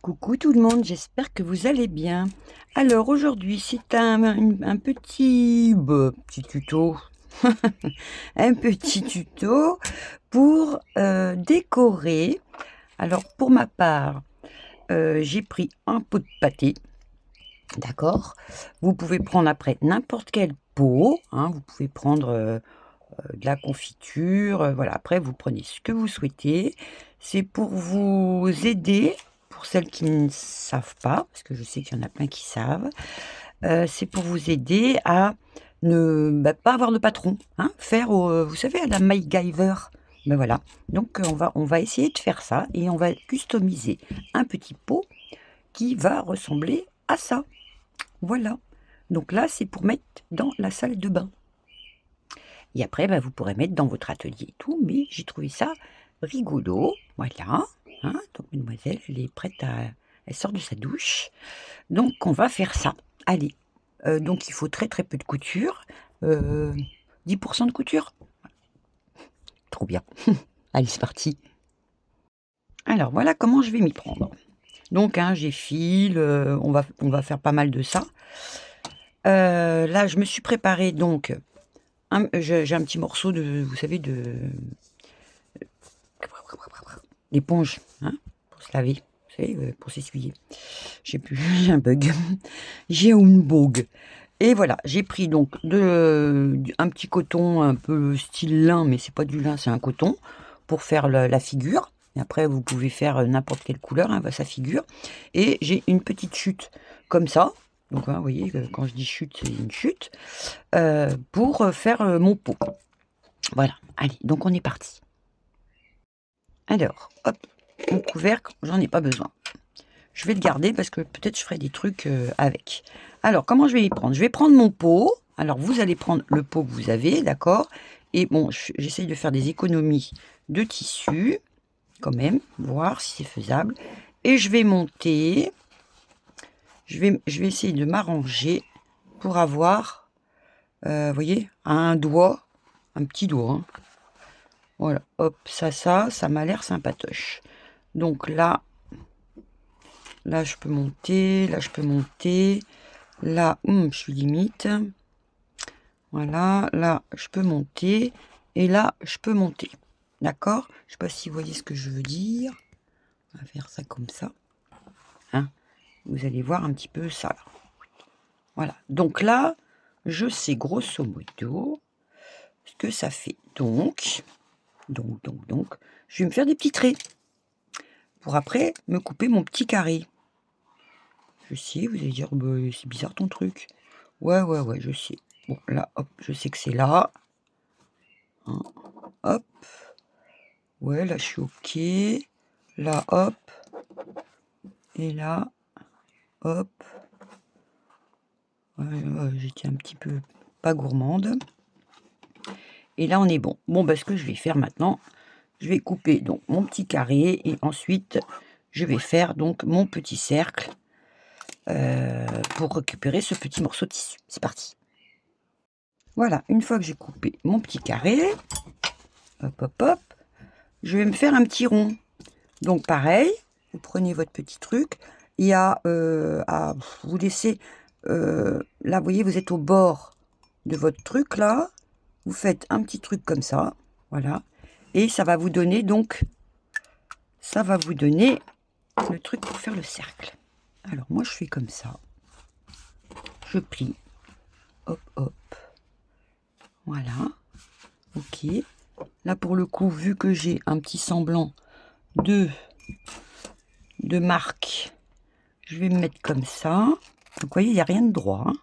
Coucou tout le monde, j'espère que vous allez bien. Alors aujourd'hui, c'est un petit tuto, un petit tuto pour décorer. Alors pour ma part, j'ai pris un pot de pâté, d'accord. Vous pouvez prendre après n'importe quel pot, hein, vous pouvez prendre de la confiture, voilà. Après vous prenez ce que vous souhaitez. C'est pour vous aider, pour celles qui ne savent pas, parce que je sais qu'il y en a plein qui savent, c'est pour vous aider à ne pas avoir de patron, hein, faire vous savez, à la MacGyver. Ben voilà, donc on va essayer de faire ça et on va customiser un petit pot qui va ressembler à ça. Voilà, donc là, c'est pour mettre dans la salle de bain. Et après, bah, vous pourrez mettre dans votre atelier et tout, mais j'ai trouvé ça rigolo. Voilà, hein, donc mademoiselle, elle est prête à... Elle sort de sa douche. Donc, on va faire ça. Allez, donc il faut très très peu de couture. 10% de couture. Trop bien. Allez, c'est parti. Alors, voilà comment je vais m'y prendre. Donc, hein, j'ai fil, on va faire pas mal de ça. Là, je me suis préparé donc... j'ai un petit morceau de, vous savez, d'éponge, hein, pour se laver, vous savez, pour s'essuyer. J'ai plus, j'ai un bug. J'ai une bogue. Et voilà, j'ai pris donc un petit coton un peu style lin, mais c'est pas du lin, c'est un coton, pour faire la figure. Et après, vous pouvez faire n'importe quelle couleur, hein, sa figure. Et j'ai une petite chute comme ça. Donc, hein, vous voyez, quand je dis chute, c'est une chute. Pour faire mon pot. Voilà, allez, donc on est parti. Alors, hop, mon couvercle, j'en ai pas besoin. Je vais le garder parce que peut-être je ferai des trucs avec. Alors, comment je vais y prendre? Je vais prendre mon pot. Alors, vous allez prendre le pot que vous avez, d'accord? Et bon, j'essaye de faire des économies de tissu, quand même, voir si c'est faisable. Et je vais monter. Je vais essayer de m'arranger pour avoir, vous voyez, un doigt, un petit doigt, hein. Voilà, hop, ça m'a l'air sympatoche. Donc là, je peux monter, là, je peux monter. Là, je suis limite. Voilà, là, je peux monter. Et là, je peux monter. D'accord? Je ne sais pas si vous voyez ce que je veux dire. On va faire ça comme ça. Hein? Vous allez voir un petit peu ça. Là. Voilà. Donc là, je sais grosso modo ce que ça fait. Donc, je vais me faire des petits traits. Pour après, me couper mon petit carré. Je sais, vous allez dire, bah, c'est bizarre ton truc. Ouais, je sais. Bon, là, hop, je sais que c'est là. Hein, hop. Ouais, là, je suis OK. Là, hop. Et là, hop. Ouais, j'étais un petit peu pas gourmande. Et là, on est bon. Bon, bah, ce que je vais faire maintenant, je vais couper donc mon petit carré et ensuite, je vais faire donc mon petit cercle pour récupérer ce petit morceau de tissu. C'est parti. Voilà, une fois que j'ai coupé mon petit carré, hop, hop, hop, je vais me faire un petit rond. Donc pareil, vous prenez votre petit truc, il y a à vous laisser, là vous voyez, vous êtes au bord de votre truc là, vous faites un petit truc comme ça, voilà, et ça va vous donner donc, le truc pour faire le cercle. Alors moi je fais comme ça, je plie, hop hop, voilà, ok. Là pour le coup, vu que j'ai un petit semblant de marque, je vais me mettre comme ça. Donc vous voyez, il n'y a rien de droit, hein.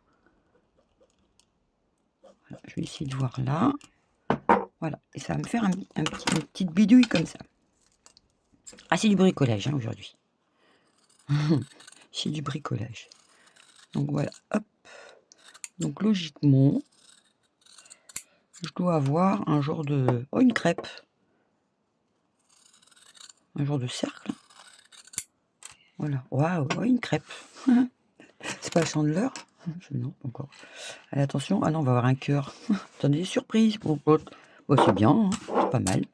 Voilà, je vais essayer de voir là. Voilà, et ça va me faire une petite bidouille comme ça. Ah, c'est du bricolage hein, aujourd'hui. C'est du bricolage. Donc voilà, hop. Donc logiquement, je dois avoir un genre de... Oh, une crêpe. Un genre de cercle. Voilà, waouh, oh, une crêpe. C'est pas Chandler? Non, pas encore. Allez, attention, ah non, on va avoir un cœur. Attendez, surprise. Bon, c'est bien, hein, c'est pas mal.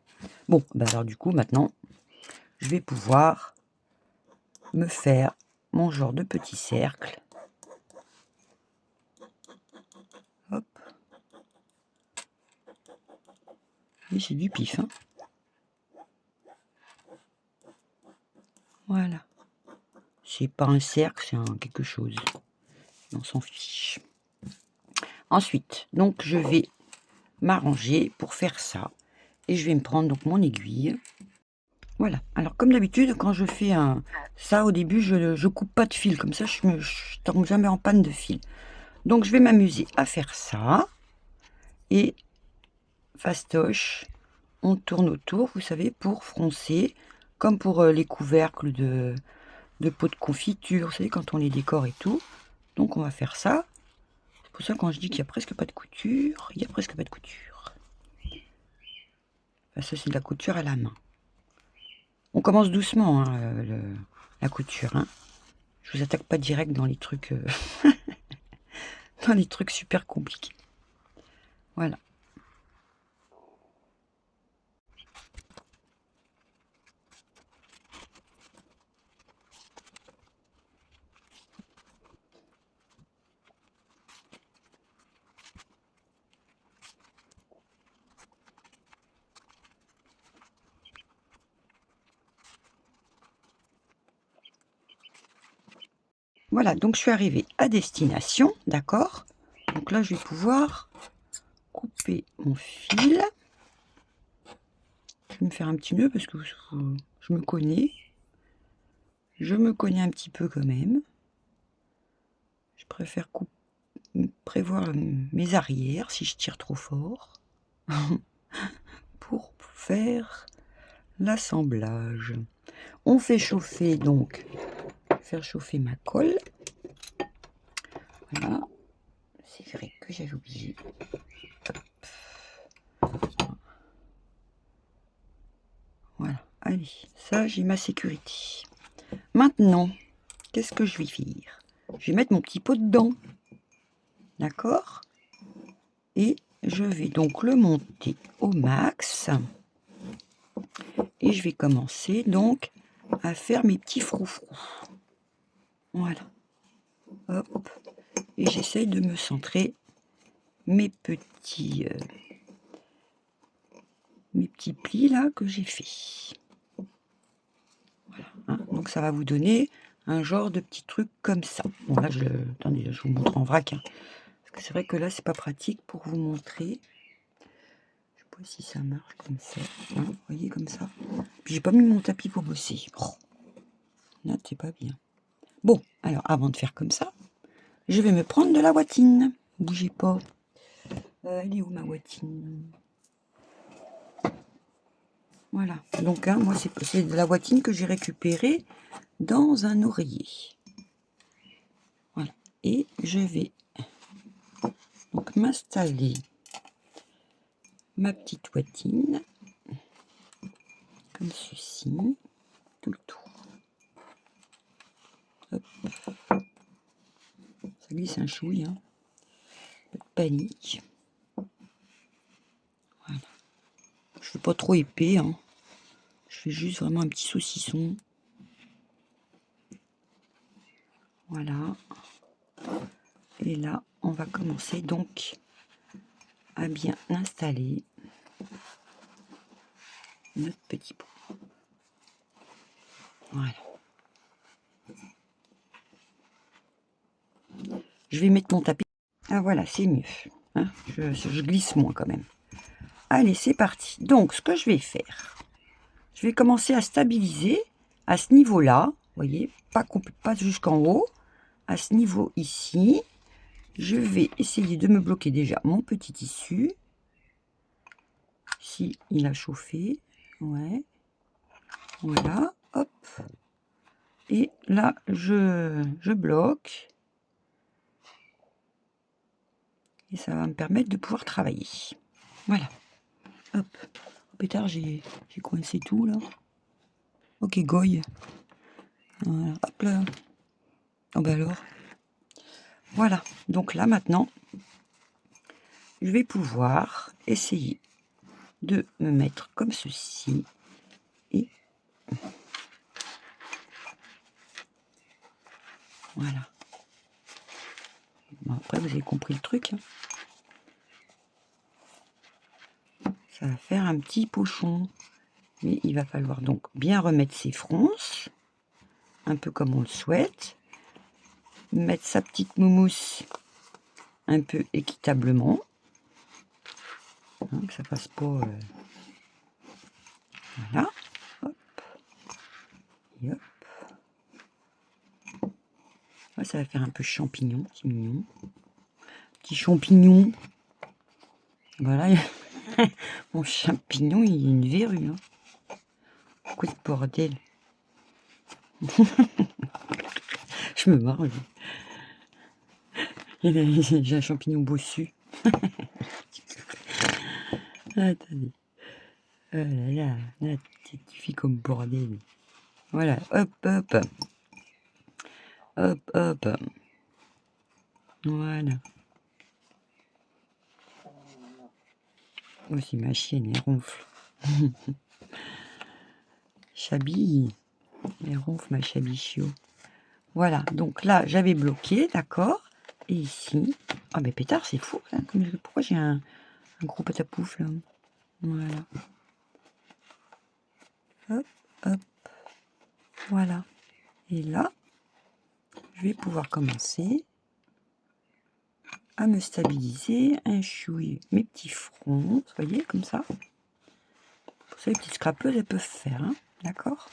Bon, bah alors du coup, maintenant, je vais pouvoir me faire mon genre de petit cercle. Hop. Et c'est du pif, hein. Voilà. C'est pas un cercle, c'est un quelque chose. On s'en fiche. Ensuite, donc je vais m'arranger pour faire ça. Et je vais me prendre donc mon aiguille. Voilà. Alors comme d'habitude, quand je fais ça au début, je coupe pas de fil. Comme ça, je tombe jamais en panne de fil. Donc je vais m'amuser à faire ça. Et fastoche, on tourne autour, vous savez, pour froncer. Comme pour les couvercles de pots de confiture, vous savez, quand on les décore et tout. Donc on va faire ça. C'est pour ça quand je dis qu'il n'y a presque pas de couture, il n'y a presque pas de couture. Enfin, ça c'est de la couture à la main. On commence doucement, hein, la couture. Hein. Je vous attaque pas direct dans les trucs, dans les trucs super compliqués. Voilà. Voilà, donc je suis arrivée à destination, d'accord? Donc là, je vais pouvoir couper mon fil. Je vais me faire un petit nœud parce que je me connais. Je me connais un petit peu quand même. Je préfère prévoir mes arrières si je tire trop fort pour faire l'assemblage. On fait chauffer donc, faire chauffer ma colle. Voilà, c'est vrai que j'avais oublié. Voilà, allez, ça j'ai ma sécurité. Maintenant, qu'est-ce que je vais faire? Je vais mettre mon petit pot dedans. D'accord? Et je vais donc le monter au max. Et je vais commencer donc à faire mes petits froufrous. Voilà. Hop. Et j'essaye de me centrer mes petits plis là que j'ai fait. Voilà. Hein. Donc ça va vous donner un genre de petit truc comme ça. Bon là, attendez, je vous montre en vrac. Hein. Parce que c'est vrai que là, c'est pas pratique pour vous montrer. Je sais pas si ça marche comme ça. Hein, vous voyez comme ça. Puis j'ai pas mis mon tapis pour bosser. Oh. Là, c'est pas bien. Bon, alors avant de faire comme ça, je vais me prendre de la watine. Bougez pas. Elle est où ma watine? Voilà. Donc, hein, moi, c'est de la watine que j'ai récupérée dans un oreiller. Voilà. Et je vais donc m'installer ma petite watine comme ceci, tout le tour. Hop. Ça glisse un chouille, hein. Pas de panique. Voilà. Je fais pas trop épais, hein. Je fais juste vraiment un petit saucisson. Voilà. Et là, on va commencer donc à bien installer notre petit pot. Voilà. Je vais mettre mon tapis. Ah voilà, c'est mieux. Hein, je glisse moins quand même. Allez, c'est parti. Donc, ce que je vais faire, je vais commencer à stabiliser à ce niveau-là. Vous voyez, pas jusqu'en haut. À ce niveau ici, je vais essayer de me bloquer déjà mon petit tissu. Si il a chauffé, ouais. Voilà, hop. Et là, je bloque. Et ça va me permettre de pouvoir travailler. Voilà. Hop. Oh, pétard, j'ai coincé tout là. Ok, goy. Voilà. Hop là. Oh bah alors. Voilà. Donc là maintenant, je vais pouvoir essayer de me mettre comme ceci. Et Voilà. Bon, après, vous avez compris le truc. Hein. Ça va faire un petit pochon. Mais il va falloir donc bien remettre ses fronces, un peu comme on le souhaite. Mettre sa petite moumousse un peu équitablement. Hein, que ça fasse pas... Voilà. Hop. Et hop. Ouais, ça va faire un peu champignon, c'est mignon. Petit champignon. Voilà. Mon champignon, il y a une verrue. Hein. Coup de bordel. Je me marre. J'ai un champignon bossu. Attendez. Oh là là, tu fais comme bordel. Voilà, hop, hop. Hop, hop. Voilà. Oh, c'est ma chienne, elle ronfle. Chabille. Elle ronfle, ma chabichio. Voilà, donc là, j'avais bloqué, d'accord. Et ici... Ah, mais pétard, c'est fou, hein. Pourquoi j'ai un gros patapouf, là? Voilà. Hop, hop. Voilà. Et là, je vais pouvoir commencer à me stabiliser un chouille mes petits fronts, vous voyez, comme ça. Pour ça, les petites scrapeuses, elles peuvent faire, hein, d'accord.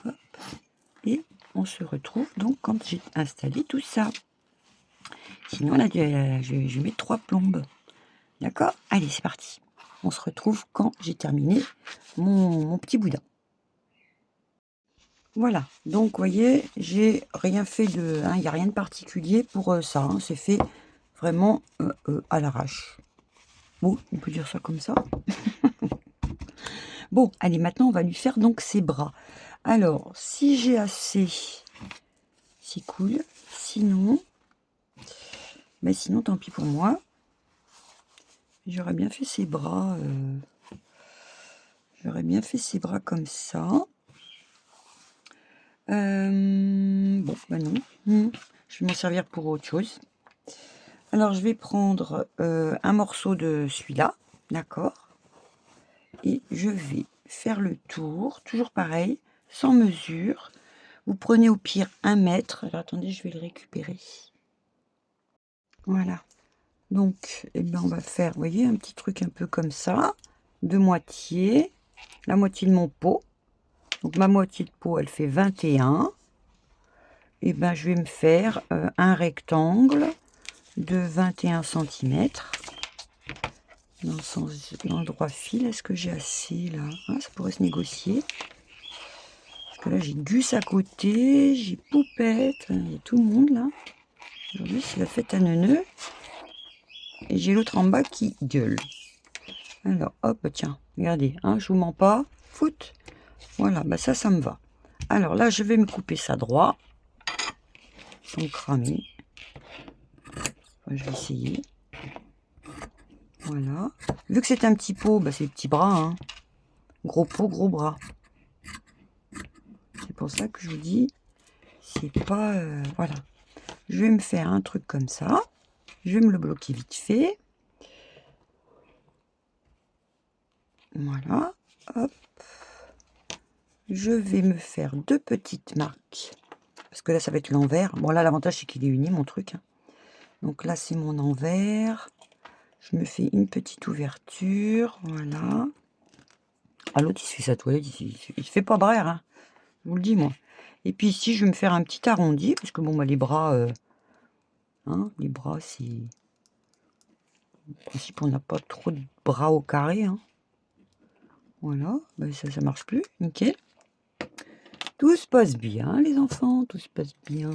Hop. Et on se retrouve donc quand j'ai installé tout ça. Sinon, là, je vais mettre 3 plombes. D'accord. Allez, c'est parti. On se retrouve quand j'ai terminé mon petit boudin. Voilà, donc vous voyez, j'ai rien fait de... Il n'y a rien de particulier pour ça, hein, c'est fait vraiment à l'arrache. Bon, on peut dire ça comme ça. Bon, allez, maintenant on va lui faire donc ses bras. Alors, si j'ai assez, c'est cool. Sinon, mais sinon tant pis pour moi. J'aurais bien fait ses bras. J'aurais bien fait ses bras comme ça. Bon, bah non. Je vais m'en servir pour autre chose. Alors, je vais prendre un morceau de celui-là, d'accord. Et je vais faire le tour, toujours pareil, sans mesure. Vous prenez au pire 1 mètre. Alors, attendez, je vais le récupérer. Voilà. Donc, eh ben, on va faire, vous voyez, un petit truc un peu comme ça. 2 moitiés. La moitié de mon pot. Donc, ma moitié de pot, elle fait 21. Et ben, je vais me faire un rectangle de 21 cm. Dans le droit fil, est-ce que j'ai assez là? Ah, ça pourrait se négocier. Parce que là, j'ai Gus à côté, j'ai Poupette, il y a tout le monde là. Aujourd'hui, c'est la fête à neuneux. Et j'ai l'autre en bas qui gueule. Alors, hop, tiens, regardez, hein, je vous mens pas. Foot. Voilà, bah ça me va. Alors là, je vais me couper ça droit. Sans cramer. Enfin, je vais essayer. Voilà. Vu que c'est un petit pot, bah, c'est les petits bras. Hein. Gros pot, gros bras. C'est pour ça que je vous dis, c'est pas... voilà. Je vais me faire un truc comme ça. Je vais me le bloquer vite fait. Voilà. Hop. Je vais me faire 2 petites marques. Parce que là, ça va être l'envers. Bon, là, l'avantage, c'est qu'il est uni, mon truc. Hein. Donc là, c'est mon envers. Je me fais une petite ouverture. Voilà. Ah, l'autre, il se fait sa toilette. Il se fait pas braire. Hein. Je vous le dis, moi. Et puis ici, je vais me faire un petit arrondi. Parce que, bon, bah, les bras... hein, les bras, c'est... En principe, on n'a pas trop de bras au carré. Hein. Voilà. Ben, ça marche plus. Nickel. Tout se passe bien, les enfants. Tout se passe bien.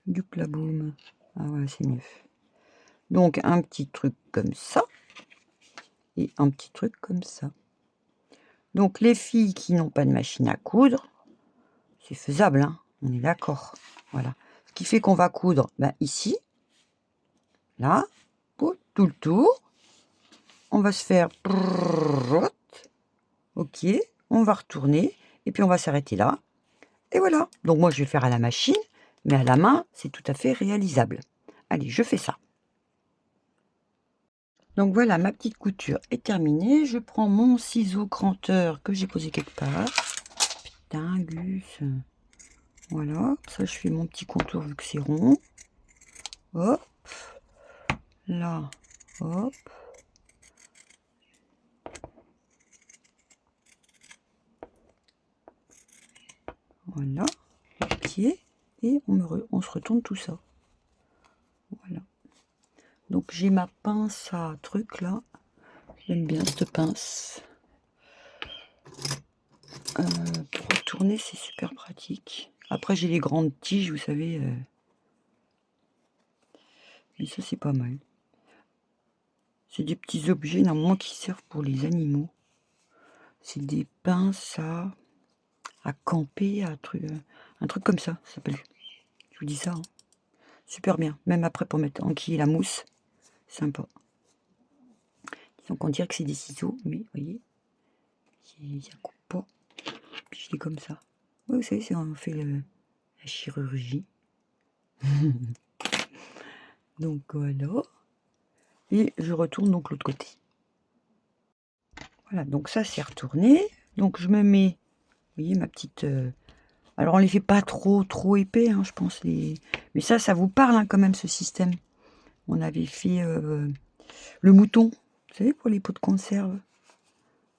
Du plaboum. Ah ouais, c'est mieux. Donc, un petit truc comme ça. Et un petit truc comme ça. Donc, les filles qui n'ont pas de machine à coudre, c'est faisable, hein, on est d'accord. Voilà. Ce qui fait qu'on va coudre ben, ici, là, pour tout le tour. On va se faire... Ok, on va retourner. Et puis, on va s'arrêter là. Et voilà. Donc moi, je vais le faire à la machine, mais à la main, c'est tout à fait réalisable. Allez, je fais ça. Donc voilà, ma petite couture est terminée. Je prends mon ciseau cranteur que j'ai posé quelque part. Putain, Gus. Voilà, ça je fais mon petit contour vu que c'est rond. Hop. Là, hop. Voilà, le pied. Et on se retourne tout ça. Voilà. Donc j'ai ma pince à truc là. J'aime bien cette pince. Pour retourner, c'est super pratique. Après, j'ai les grandes tiges, vous savez. Mais ça, c'est pas mal. C'est des petits objets, normalement, qui servent pour les animaux. C'est des pinces à camper, un truc comme ça s'appelle. Je vous dis ça. Hein. Super bien. Même après, pour mettre enquiller la mousse. Sympa. Donc, on dirait que c'est des ciseaux, mais vous voyez, ça coupe pas. Puis je l'ai comme ça. Ouais, vous savez, c'est on fait la chirurgie. Donc voilà. Et je retourne donc l'autre côté. Voilà, donc ça c'est retourné. Donc je me mets, vous voyez ma petite... Alors on les fait pas trop épais, hein, je pense. Mais ça vous parle hein, quand même ce système. On avait fait le mouton, vous savez, pour les pots de conserve.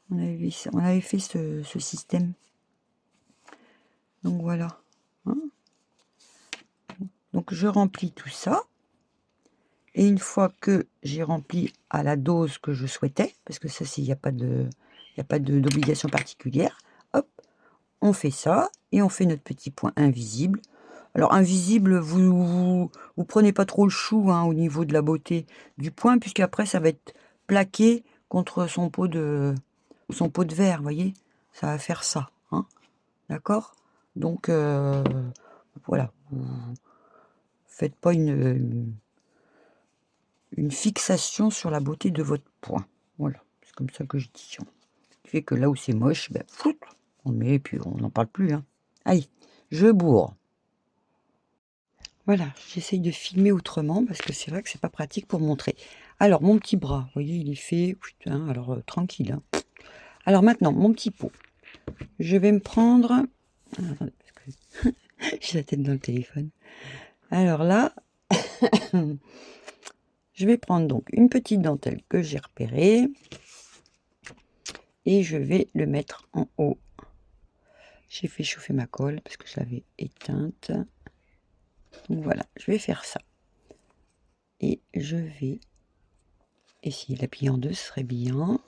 On avait fait ce système. Donc voilà. Hein. Donc je remplis tout ça. Et une fois que j'ai rempli à la dose que je souhaitais, parce que ça, il n'y a pas d'obligation particulière, hop, on fait ça et on fait notre petit point invisible. Alors invisible, vous prenez pas trop le chou hein, au niveau de la beauté du point, puisqu'après ça va être plaqué contre son pot de verre, voyez, ça va faire ça, hein, d'accord. Donc voilà, vous faites pas une fixation sur la beauté de votre point. Voilà, c'est comme ça que je dis. Ce qui fait que là où c'est moche, ben, on le met et puis on n'en parle plus. Hein. Allez, je bourre. Voilà, j'essaye de filmer autrement parce que c'est vrai que c'est pas pratique pour montrer. Alors, mon petit bras, vous voyez, il est fait, putain, alors tranquille. Hein. Alors maintenant, mon petit pot. Je vais me prendre... Attendez, parce que j'ai la tête dans le téléphone. Alors là, je vais prendre donc une petite dentelle que j'ai repérée. Et je vais le mettre en haut. J'ai fait chauffer ma colle parce que je l'avais éteinte. Donc voilà, je vais faire ça. Et je vais essayer de la plier en deux, ce serait bien.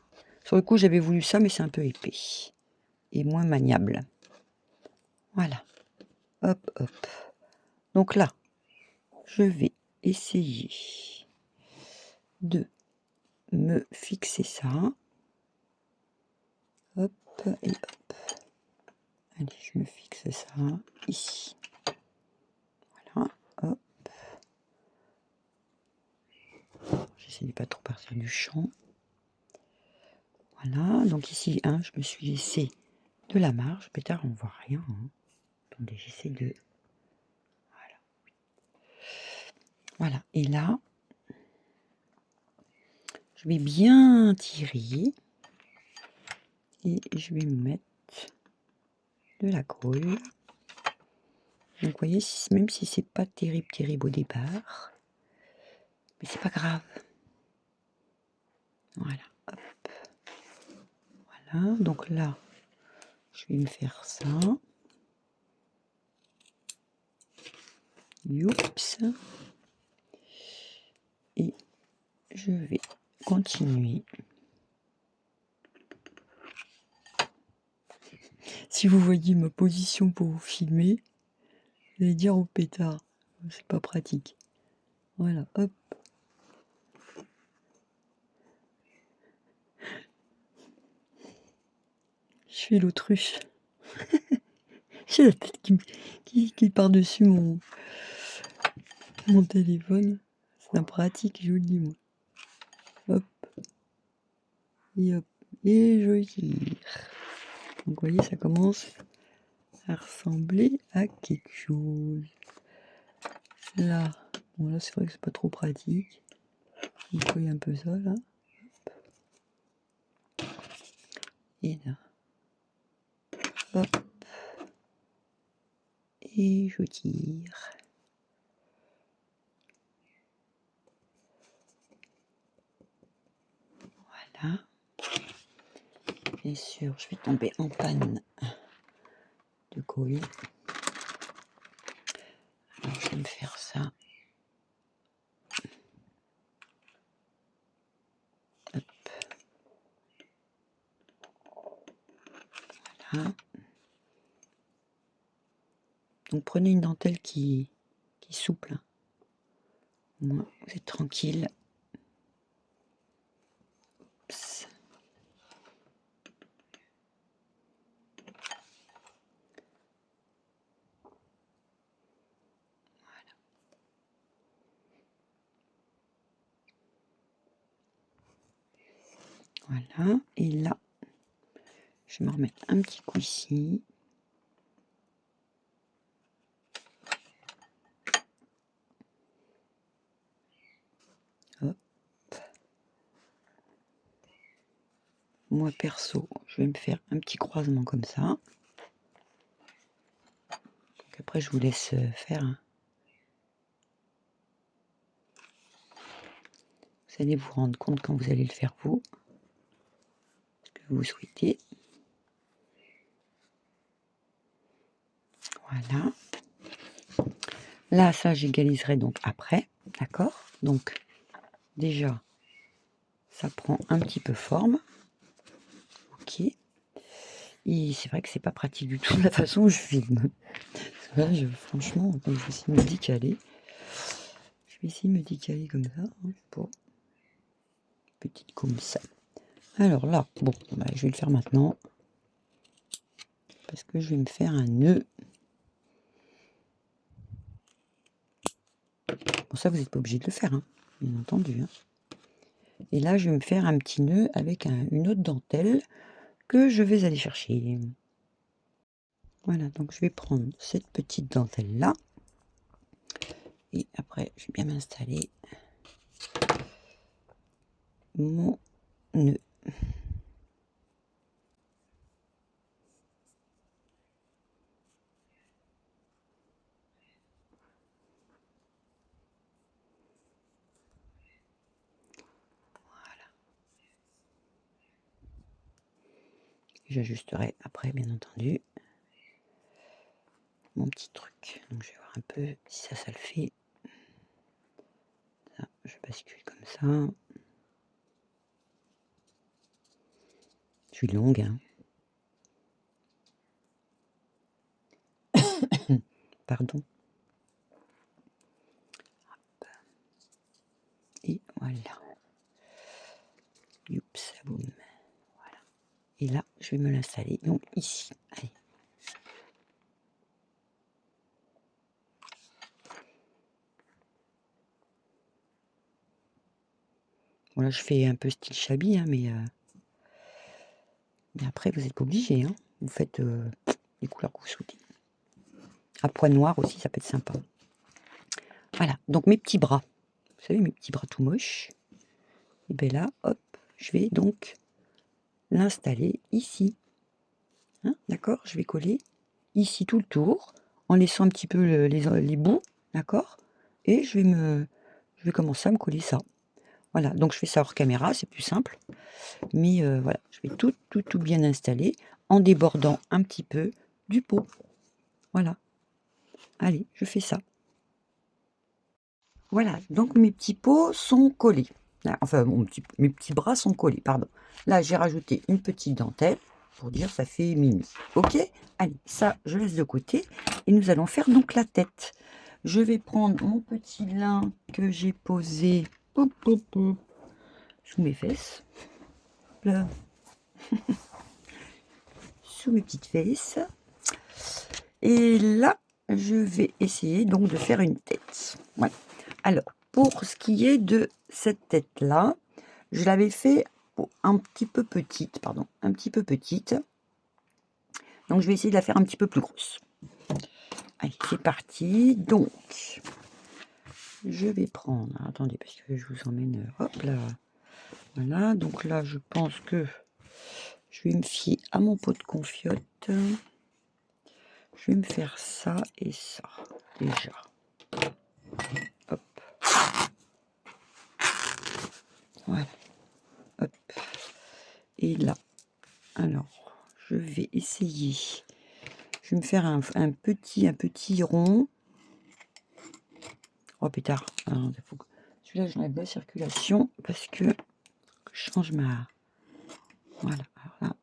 Sur le coup, j'avais voulu ça, mais c'est un peu épais. Et moins maniable. Voilà. Hop, hop. Donc là, je vais essayer de me fixer ça. Hop et hop. Allez, je me fixe ça ici. Voilà, hop. J'essaie de pas trop partir du champ. Voilà, donc ici, hein, je me suis laissé de la marge. Pétard, on voit rien. Hein. Attendez, j'essaie de... Voilà. Voilà, et là, je vais bien tirer. Et je vais me mettre de la colle. Donc, vous voyez, même si c'est pas terrible au départ, mais c'est pas grave. Voilà, hop. Voilà, donc là, je vais me faire ça. Youps. Et je vais continuer. Si vous voyez ma position pour vous filmer, vous allez dire au pétard, c'est pas pratique. Voilà, hop. Je fais l'autruche. J'ai la tête qui part dessus mon téléphone. C'est pratique, je vous le dis, moi. Hop. Et hop. Et je tire. Donc, vous voyez, ça commence à ressembler à quelque chose. Là, bon là c'est vrai que c'est pas trop pratique. Il colle un peu ça là. Et là. Hop. Et je tire. Voilà. Bien sûr, je vais tomber en panne de colle. Alors, je vais me faire ça. Hop. Voilà. Donc, prenez une dentelle qui est souple. Hein. Au moins, vous êtes tranquille. Oups. Voilà. Et là, je vais me remettre un petit coup ici. Hop. Moi, perso, je vais me faire un petit croisement comme ça. Donc après, je vous laisse faire. Hein. Vous allez vous rendre compte quand vous allez le faire vous. Ce que vous souhaitez. Voilà. Là, ça, j'égaliserai donc après. D'accord? Donc, déjà, ça prend un petit peu forme. Ok. Et c'est vrai que c'est pas pratique du tout de la façon où je filme. Là, franchement, je vais essayer de me décaler. Je vais essayer de me décaler comme ça. Hein, pour petite comme ça. Alors là, bon, bah, je vais le faire maintenant. Parce que je vais me faire un nœud. Bon, ça, vous n'êtes pas obligé de le faire, hein, bien entendu. Hein. Et là, je vais me faire un petit nœud avec une autre dentelle que je vais aller chercher. Voilà, donc je vais prendre cette petite dentelle-là. Et après, je vais bien m'installer mon nœud. J'ajusterai après, bien entendu, mon petit truc. Donc je vais voir un peu si ça le fait. Ça, je bascule comme ça. Je suis longue, hein. Pardon. Hop. Et voilà. Youps, boum. Voilà. Et là, je vais me l'installer. Donc ici. Allez. Bon, là, je fais un peu style Chabi, hein, mais après, vous n'êtes pas obligé. Hein. Vous faites les couleurs que vous souhaitez. À poids noir aussi, ça peut être sympa. Voilà, donc mes petits bras. Vous savez, mes petits bras tout moches. Et bien là, hop, je vais donc l'installer ici. Hein, d'accord? Je vais coller ici tout le tour, en laissant un petit peu les bouts, d'accord? Et je vais commencer à me coller ça. Voilà, donc je fais ça hors caméra, c'est plus simple. Mais voilà, je vais tout bien installer en débordant un petit peu du pot. Voilà. Allez, je fais ça. Voilà, donc mes petits pots sont collés. Enfin, mes petits bras sont collés, pardon. Là, j'ai rajouté une petite dentelle pour dire ça fait mimi. Ok? Allez, ça, je laisse de côté. Et nous allons faire donc la tête. Je vais prendre mon petit lin que j'ai posé sous mes fesses. Là. Sous mes petites fesses. Et là, je vais essayer donc de faire une tête. Voilà. Alors, pour ce qui est de cette tête-là, je l'avais fait un petit peu petite, Donc je vais essayer de la faire un petit peu plus grosse. Allez, c'est parti. Donc, je vais prendre... Attendez, parce que je vous emmène... Hop là. Voilà, donc là, je pense que je vais me fier à mon pot de confiote. Je vais me faire ça et ça, déjà. Hop. Voilà. Hop. Et là, alors, je vais essayer. Je vais me faire un petit rond. Oh pétard. Celui-là, j'enlève la circulation parce que je change ma... Voilà. Alors là,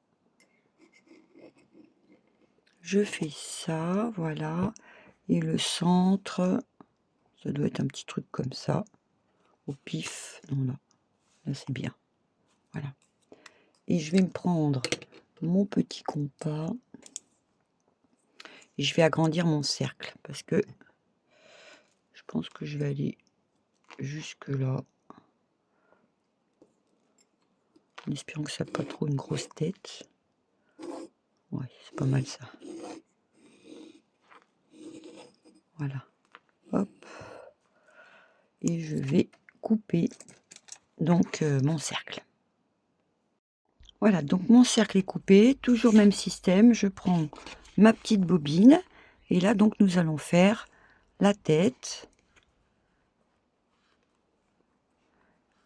je fais ça, voilà. Et le centre, ça doit être un petit truc comme ça. Au pif. Non, là c'est bien. Voilà. Et je vais me prendre mon petit compas. Et je vais agrandir mon cercle. Parce que je pense que je vais aller jusque là. En espérant que ça n'a pas trop une grosse tête. Ouais, c'est pas mal ça. Voilà. Hop. Et je vais couper donc mon cercle. Voilà, donc mon cercle est coupé. Toujours même système. Je prends ma petite bobine. Et là, donc, nous allons faire la tête.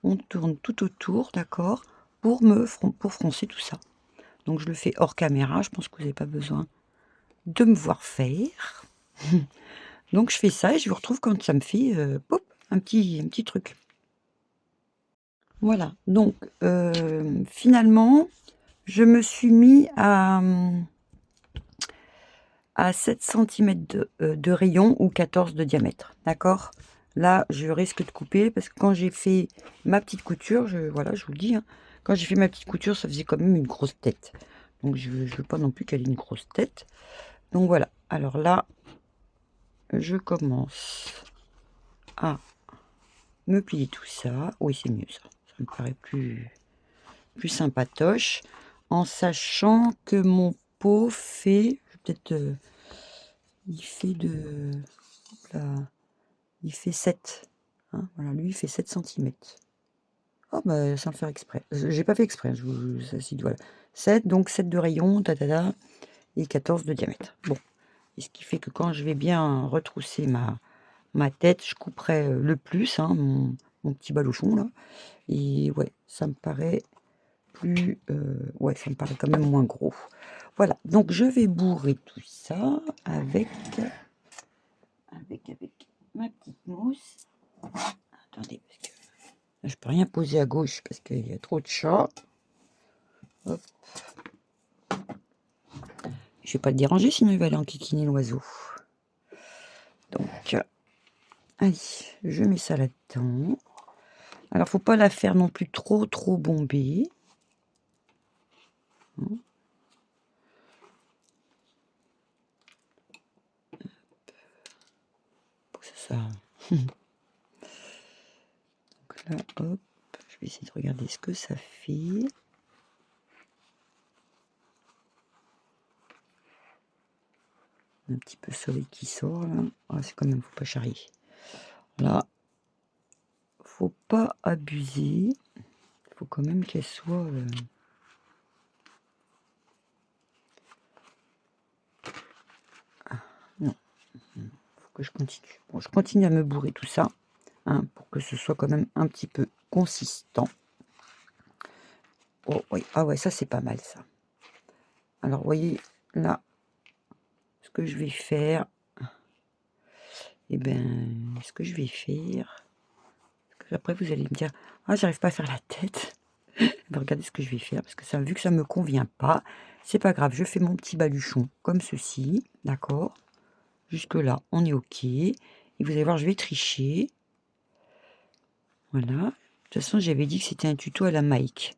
On tourne tout autour, d'accord, pour froncer tout ça. Donc, je le fais hors caméra. Je pense que vous n'avez pas besoin de me voir faire. Donc, je fais ça et je vous retrouve quand ça me fait pop, un petit truc. Voilà. Donc, finalement, je me suis mis à 7 cm de rayon ou 14 de diamètre. D'accord? Là, je risque de couper parce que quand j'ai fait ma petite couture, voilà, je vous le dis, hein, quand j'ai fait ma petite couture, ça faisait quand même une grosse tête. Donc, je ne veux pas non plus qu'elle ait une grosse tête. Donc, voilà. Alors là, je commence à me plier tout ça. Oui, c'est mieux ça. Ça me paraît plus sympatoche. En sachant que mon pot fait... Peut-être... il fait de... Là, il fait 7. Hein, voilà, lui, il fait 7 cm. Oh, bah, sans le faire exprès. J'ai pas fait exprès. Voilà. 7, donc 7 de rayon, et 14 de diamètre. Bon. Et ce qui fait que quand je vais bien retrousser ma tête, je couperai le plus, hein, mon petit baluchon, là. Et ouais, ça me paraît plus... ouais, ça me paraît quand même moins gros. Voilà, donc je vais bourrer tout ça avec ma petite mousse. Attendez, parce que là, je peux rien poser à gauche parce qu'il y a trop de chats. Hop. Je vais pas le déranger, sinon il va aller enquiquiner l'oiseau. Donc, allez, je mets ça là-dedans. Alors, faut pas la faire non plus trop bombée. Pour que ça... Donc là, hop, je vais essayer de regarder ce que ça fait. Un petit peu soleil qui sort là. Ah, c'est quand même, faut pas charrier. Là, faut pas abuser. Faut quand même qu'elle soit... Ah, non. Faut que je continue. Bon, je continue à me bourrer tout ça. Hein, pour que ce soit quand même un petit peu consistant. Oh oui, ah ouais, ça c'est pas mal ça. Alors, vous voyez, là, ce que je vais faire... Eh ben, ce que je vais faire... Parce que après, vous allez me dire, ah, j'arrive pas à faire la tête. Ben, regardez ce que je vais faire, parce que ça, vu que ça me convient pas, c'est pas grave, je fais mon petit baluchon comme ceci, d'accord? Jusque là, on est ok. Et vous allez voir, je vais tricher. Voilà. De toute façon, j'avais dit que c'était un tuto à la Mike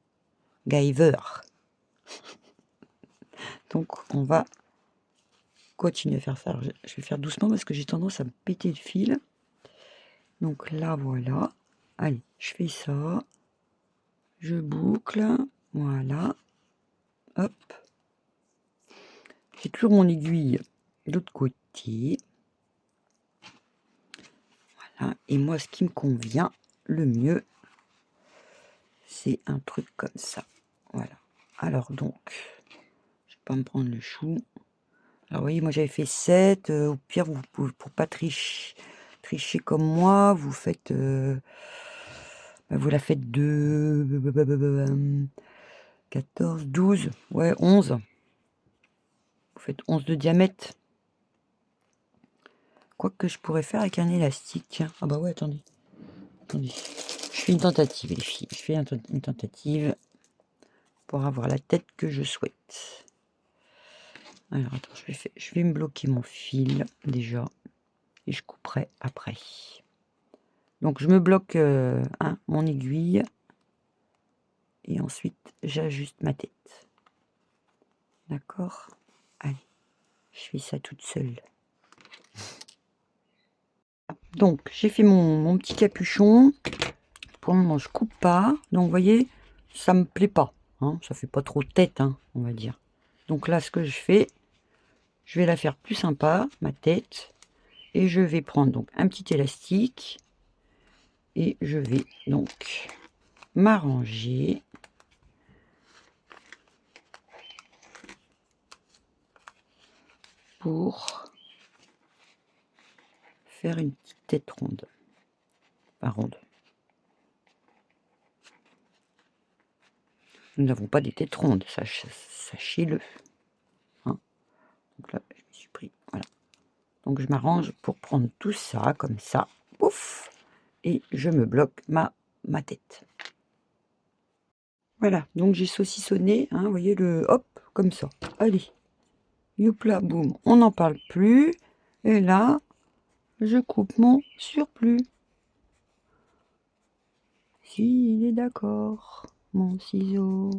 Guyver. Donc, on va continuer à faire ça. Alors, je vais faire doucement parce que j'ai tendance à me péter le fil. Donc là, voilà. Allez, je fais ça. Je boucle. Voilà. Hop. J'ai toujours mon aiguille de l'autre côté. Voilà. Et moi, ce qui me convient le mieux, c'est un truc comme ça. Voilà. Alors donc, je vais pas me prendre le chou. Alors, vous voyez, moi, j'avais fait 7. Au pire, vous pouvez, pour pas tricher comme moi, vous faites... vous la faites de 14, 12, ouais, 11. Vous faites 11 de diamètre. Quoi que je pourrais faire avec un élastique. Ah bah ouais, attendez. Attendez. Je fais une tentative, les filles. Je fais une tentative pour avoir la tête que je souhaite. Alors, attends, je vais me bloquer mon fil, déjà. Et je couperai après. Donc, je me bloque mon aiguille. Et ensuite, j'ajuste ma tête. D'accord? Allez, je fais ça toute seule. Donc, j'ai fait mon petit capuchon. Pour le moment, je coupe pas. Donc, vous voyez, ça me plaît pas. Hein, ça fait pas trop de tête, hein, on va dire. Donc là, ce que je fais, je vais la faire plus sympa, ma tête. Et je vais prendre donc un petit élastique. Et je vais donc m'arranger. Pour faire une petite tête ronde. Pas ronde. Nous n'avons pas des têtes rondes, sachez-le. Hein, donc là, je me suis pris, voilà. Donc je m'arrange pour prendre tout ça, comme ça, pouf, et je me bloque ma tête. Voilà, donc j'ai saucissonné, hein, vous voyez, hop, comme ça. Allez, youpla, boum, on n'en parle plus. Et là, je coupe mon surplus. S'il est d'accord, mon ciseau.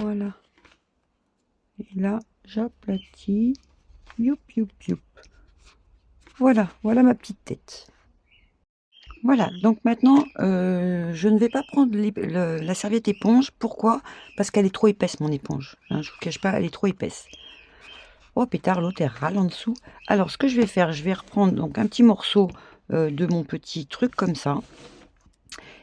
Voilà. Et là, j'aplatis. Youp, youp, youp. Voilà, voilà ma petite tête. Voilà, donc maintenant, je ne vais pas prendre la serviette éponge. Pourquoi? Parce qu'elle est trop épaisse, mon éponge. Hein, je ne vous cache pas, elle est trop épaisse. Oh, pétard, l'autre, elle râle en dessous. Alors, ce que je vais faire, je vais reprendre donc un petit morceau de mon petit truc comme ça.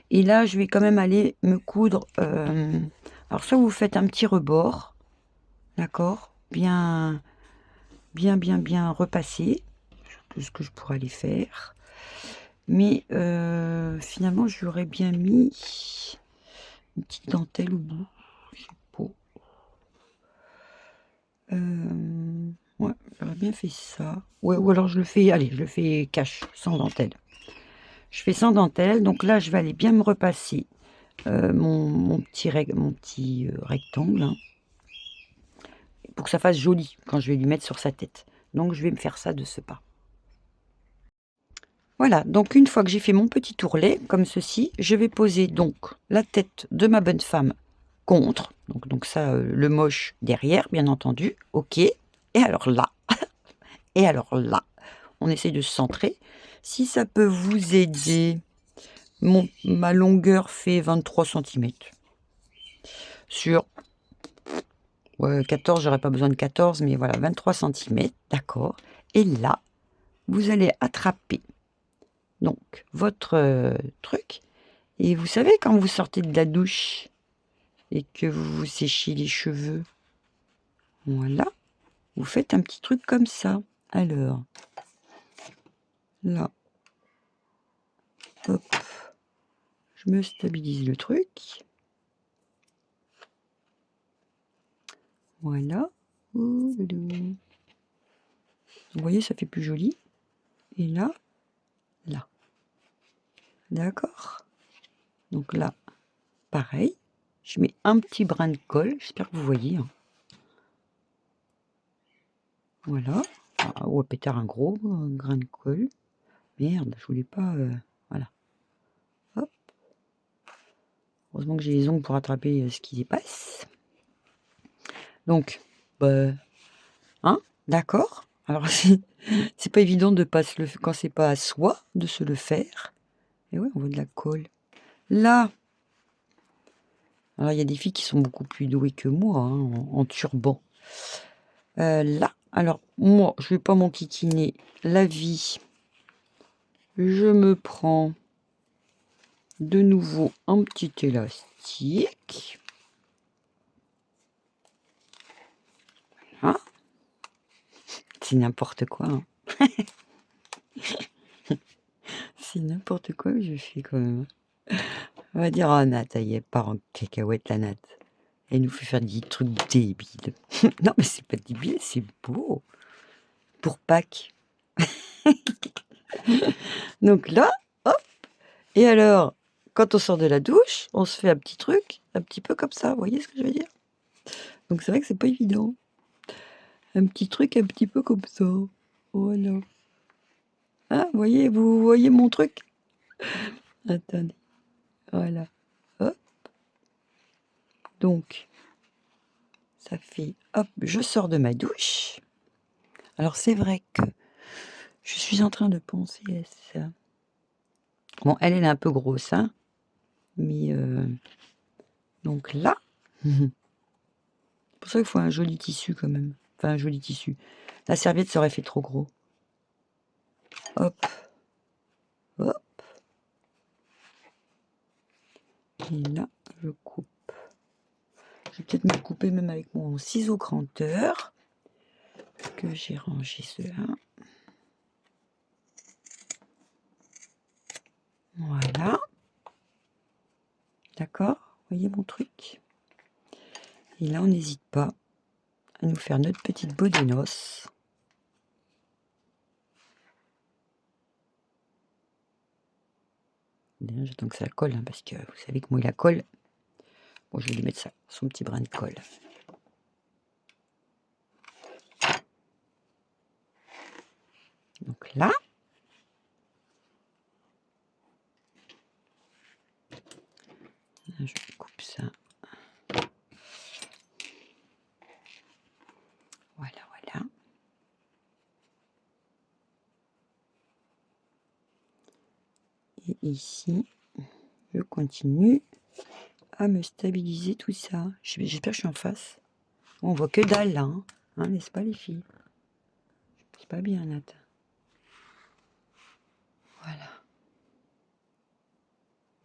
Et là, je vais quand même aller me coudre. Alors, soit vous faites un petit rebord. D'accord? Bien repassé. Tout ce que je pourrais aller faire. Mais finalement, j'aurais bien mis une petite dentelle au bout. Je sais pas. Ouais, j'aurais bien fait ça. Ouais, ou alors je le fais, allez, je le fais cash, sans dentelle. Je fais sans dentelle. Donc là, je vais aller bien me repasser mon petit rectangle. Hein, pour que ça fasse joli quand je vais lui mettre sur sa tête. Donc, je vais me faire ça de ce pas. Voilà, donc une fois que j'ai fait mon petit tourlet, comme ceci, je vais poser donc la tête de ma bonne femme contre, donc ça, le moche derrière, bien entendu, ok, et alors là, on essaye de se centrer, si ça peut vous aider, ma longueur fait 23 cm, sur 14, j'aurais pas besoin de 14, mais voilà, 23 cm, d'accord, et là, vous allez attraper donc votre truc, et vous savez quand vous sortez de la douche et que vous vous séchez les cheveux, voilà, vous faites un petit truc comme ça. Alors là, hop, je me stabilise le truc, voilà, vous voyez, ça fait plus joli. Et là, d'accord, donc là pareil, je mets un petit brin de colle, j'espère que vous voyez, hein. Voilà. Ah, ou pétard, un gros grain de colle. Merde, je voulais pas. Voilà. Hop. Heureusement que j'ai les ongles pour attraper ce qui dépasse. Donc, bah, hein, d'accord. Alors, c'est pas évident de pas se le quand c'est pas à soi de se le faire. Et ouais, on voit de la colle. Là, Alors, il y a des filles qui sont beaucoup plus douées que moi, hein, en turban. Là, alors, moi, je vais pas m'enquiquiner la vie. Je me prends de nouveau un petit élastique. Hein, c'est n'importe quoi, hein. C'est n'importe quoi que je fais quand même. On va dire, ah, Nat, elle est part en cacahuète, la Nat. Elle nous fait faire des trucs débiles. Non, mais c'est pas débile, c'est beau. Pour Pâques. Donc là, hop. Et alors, quand on sort de la douche, on se fait un petit truc, un petit peu comme ça. Vous voyez ce que je veux dire? Donc c'est vrai que c'est pas évident. Un petit truc un petit peu comme ça. Voilà. Ah, vous voyez mon truc? Attendez. Voilà. Hop. Donc, ça fait... Hop, je sors de ma douche. Alors c'est vrai que je suis en train de penser à ça. Bon, elle est un peu grosse, hein. Mais donc là, c'est pour ça qu'il faut un joli tissu quand même. Enfin, un joli tissu. La serviette, ça aurait fait trop gros. Hop, hop. Et là, je coupe. Je vais peut-être me couper même avec mon ciseau cranteur. Que j'ai rangé cela. Voilà. D'accord? Vous voyez mon truc? Et là, on n'hésite pas à nous faire notre petite botte de noces. J'attends que ça colle, hein, parce que vous savez que moi, la colle. Bon, je vais lui mettre ça, son petit brin de colle. Donc là, je coupe ça. Voilà, voilà. Et ici, je continue à me stabiliser tout ça. J'espère que je suis en face. On voit que dalle là, hein, n'est-ce pas les filles? C'est pas bien, Nat. Voilà.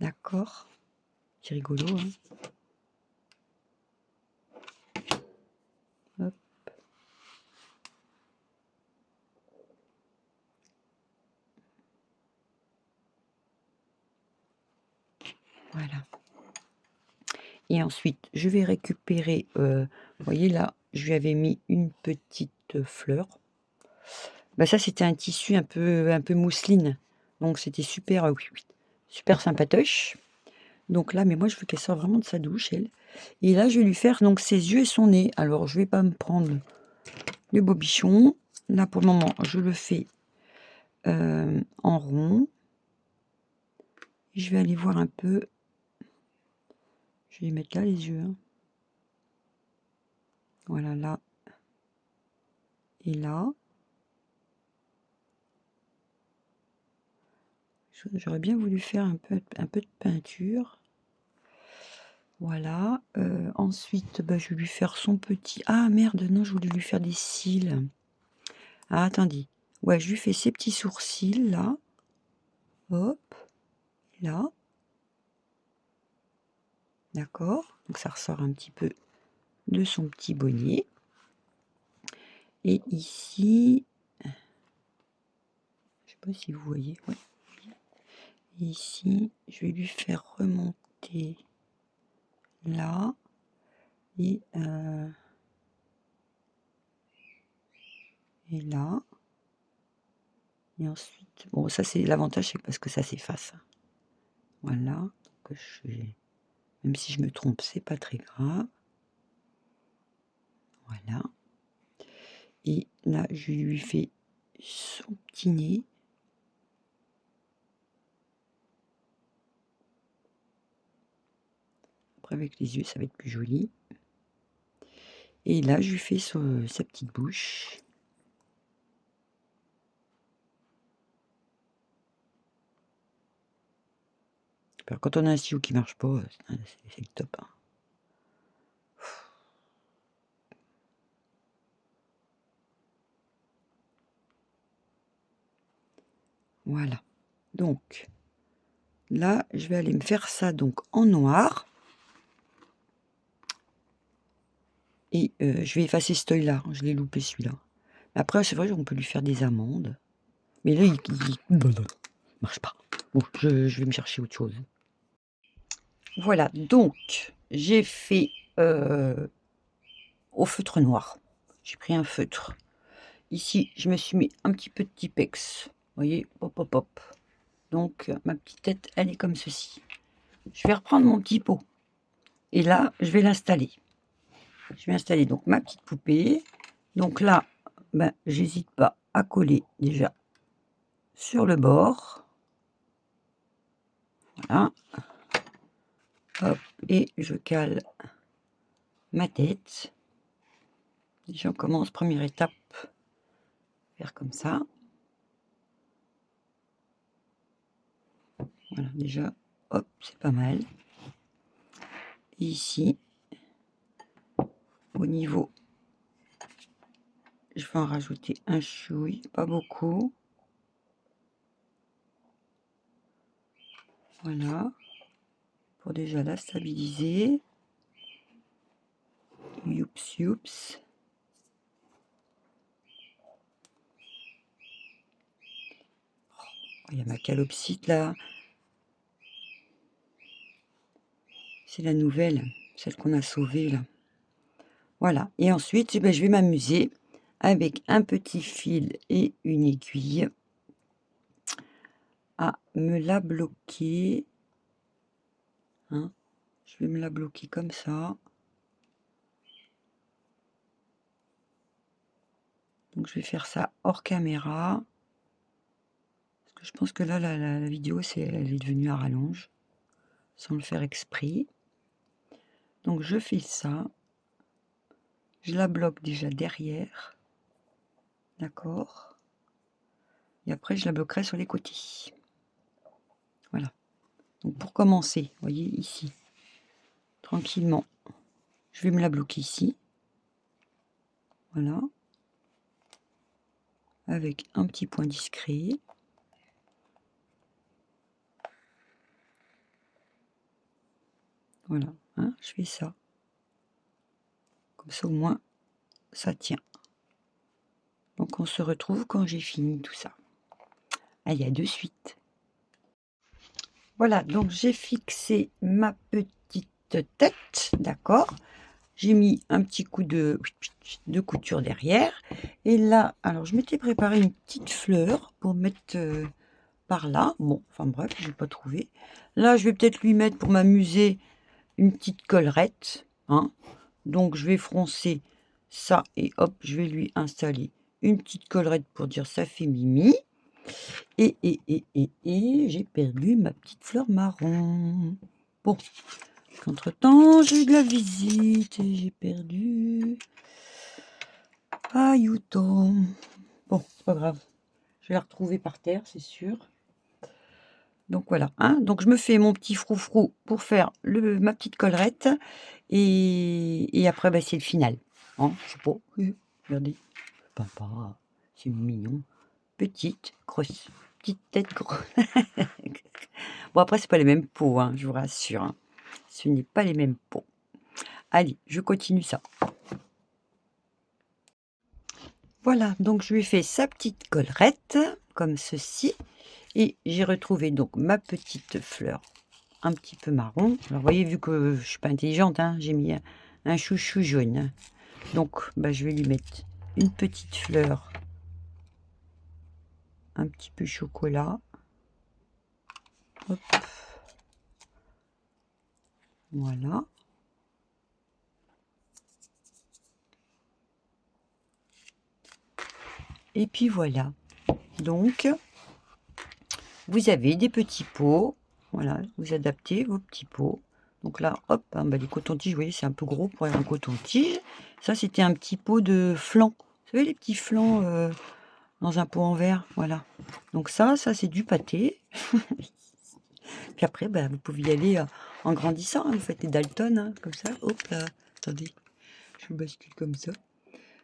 D'accord. C'est rigolo, hein. Hop. Voilà. Et ensuite, je vais récupérer, vous voyez là, je lui avais mis une petite fleur. Bah ça, c'était un tissu un peu mousseline. Donc c'était super, oui, oui, super sympatoche. Donc là, mais moi, je veux qu'elle sorte vraiment de sa douche, elle. Et là, je vais lui faire donc ses yeux et son nez. Alors, je vais pas me prendre le bobichon. Là, pour le moment, je le fais en rond. Je vais aller voir un peu. Je vais mettre là les yeux, hein. Voilà, là. Et là. J'aurais bien voulu faire un peu de peinture. Voilà. Ensuite, bah, je vais lui faire son petit... Ah, merde, non, je voulais lui faire des cils. Ah, attendez. Ouais, je lui fais ses petits sourcils, là. Hop. Là. D'accord. Donc, ça ressort un petit peu de son petit bonnet. Et ici... Je sais pas si vous voyez. Ouais. Ici, je vais lui faire remonter là. Et là. Et ensuite, bon, ça c'est l'avantage, c'est parce que ça s'efface. Voilà. Donc, même si je me trompe, c'est pas très grave. Voilà. Et là, je lui fais son petit nez. Après, avec les yeux, ça va être plus joli. Et là, je lui fais sa petite bouche. Alors, quand on a un stylo qui marche pas, c'est le top, hein. Voilà. Donc, là, je vais aller me faire ça donc en noir. Et je vais effacer ce œil-là, je l'ai loupé celui-là. Après, c'est vrai qu'on peut lui faire des amandes. Mais là, il marche pas. Bon, je vais me chercher autre chose. Voilà, donc, j'ai fait au feutre noir. J'ai pris un feutre. Ici, je me suis mis un petit peu de Tipex. Vous voyez, hop, hop, hop. Donc, ma petite tête, elle est comme ceci. Je vais reprendre mon petit pot. Et là, je vais l'installer. Je vais installer donc ma petite poupée. Donc là, ben, j'hésite pas à coller déjà sur le bord. Voilà. Hop, et je cale ma tête. Déjà, on commence, première étape, faire comme ça. Voilà, déjà, hop, c'est pas mal. Et ici, au niveau, je vais en rajouter un chouille, pas beaucoup. Voilà, pour déjà la stabiliser. Youps, youps. Oh, il y a ma calopsite là. C'est la nouvelle, celle qu'on a sauvée là. Voilà, et ensuite, ben, je vais m'amuser avec un petit fil et une aiguille à me la bloquer. Hein. Je vais me la bloquer comme ça. Donc je vais faire ça hors caméra. Parce que je pense que là, la vidéo, elle est devenue à rallonge. Sans le faire exprès. Donc je fais ça. Je la bloque déjà derrière. D'accord. Et après, je la bloquerai sur les côtés. Voilà. Donc pour commencer, vous voyez ici, tranquillement, je vais me la bloquer ici. Voilà. Avec un petit point discret. Voilà, hein, je fais ça. Comme ça, au moins, ça tient. Donc, on se retrouve quand j'ai fini tout ça. Allez, à de suite. Voilà, donc j'ai fixé ma petite tête, d'accord. J'ai mis un petit coup de couture derrière. Et là, alors, je m'étais préparé une petite fleur pour mettre par là. Bon, enfin bref, je n'ai pas trouvé. Là, je vais peut-être lui mettre, pour m'amuser, une petite collerette, hein. Donc je vais froncer ça et hop, je vais lui installer une petite collerette pour dire ça fait mimi. Et j'ai perdu ma petite fleur marron. Bon, entre-temps, j'ai eu de la visite et j'ai perdu Ayuto. Bon, c'est pas grave. Je vais la retrouver par terre, c'est sûr. Donc voilà, hein. Donc je me fais mon petit froufrou pour faire ma petite collerette. Et après, bah, c'est le final. Hein, je sais pas. Regardez. Papa, c'est mignon. Petite, grosse. Petite tête grosse. Bon, après, c'est pas les mêmes peaux, hein, je vous rassure. Hein. Ce n'est pas les mêmes peaux. Allez, je continue ça. Voilà, donc je lui ai fait sa petite collerette, comme ceci. Et j'ai retrouvé donc ma petite fleur un petit peu marron. Alors, vous voyez, vu que je suis pas intelligente, hein, j'ai mis un chouchou jaune. Donc, bah, je vais lui mettre une petite fleur un petit peu chocolat. Hop. Voilà. Et puis voilà. Donc, vous avez des petits pots. Voilà, vous adaptez vos petits pots. Donc là, hop, hein, bah, les cotons-tiges, vous voyez, c'est un peu gros pour un coton-tige. Ça, c'était un petit pot de flan. Vous savez, les petits flans dans un pot en verre. Voilà. Donc ça c'est du pâté. Puis après, bah, vous pouvez y aller en grandissant. Hein. Vous faites des Dalton, hein, comme ça. Hop là. Attendez, je bascule comme ça.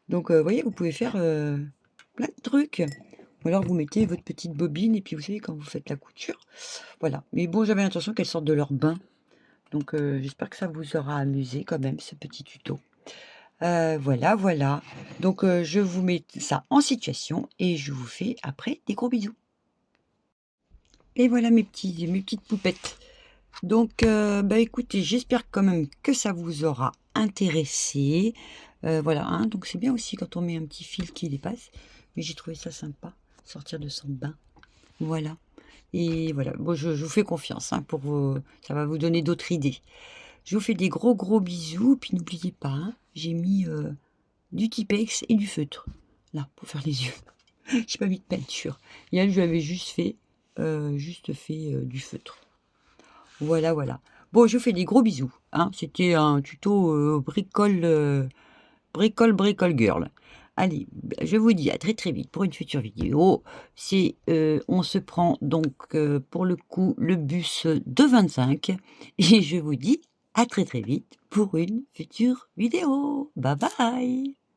Donc, vous voyez, vous pouvez faire plein de trucs. Ou alors vous mettez votre petite bobine et puis vous savez quand vous faites la couture, voilà. Mais bon, j'avais l'intention qu'elles sortent de leur bain, donc j'espère que ça vous aura amusé quand même ce petit tuto. Voilà, voilà. Donc je vous mets ça en situation et je vous fais après des gros bisous. Et voilà mes petites poupettes. Donc bah, écoutez, j'espère quand même que ça vous aura intéressé. Voilà, hein, donc c'est bien aussi quand on met un petit fil qui dépasse, mais j'ai trouvé ça sympa, sortir de son bain. Voilà. Et voilà, bon, je vous fais confiance, hein, pour ça va vous donner d'autres idées. Je vous fais des gros, gros bisous, puis n'oubliez pas, hein, j'ai mis, du Tipex et du feutre, là, pour faire les yeux. J'ai pas mis de peinture. Et elle, je lui avais juste fait, du feutre. Voilà, voilà. Bon, je vous fais des gros bisous, hein. C'était un tuto, bricole girl. Allez, je vous dis à très, très vite pour une future vidéo. On se prend donc, pour le coup, le bus de 25 et je vous dis à très, très vite pour une future vidéo. Bye bye.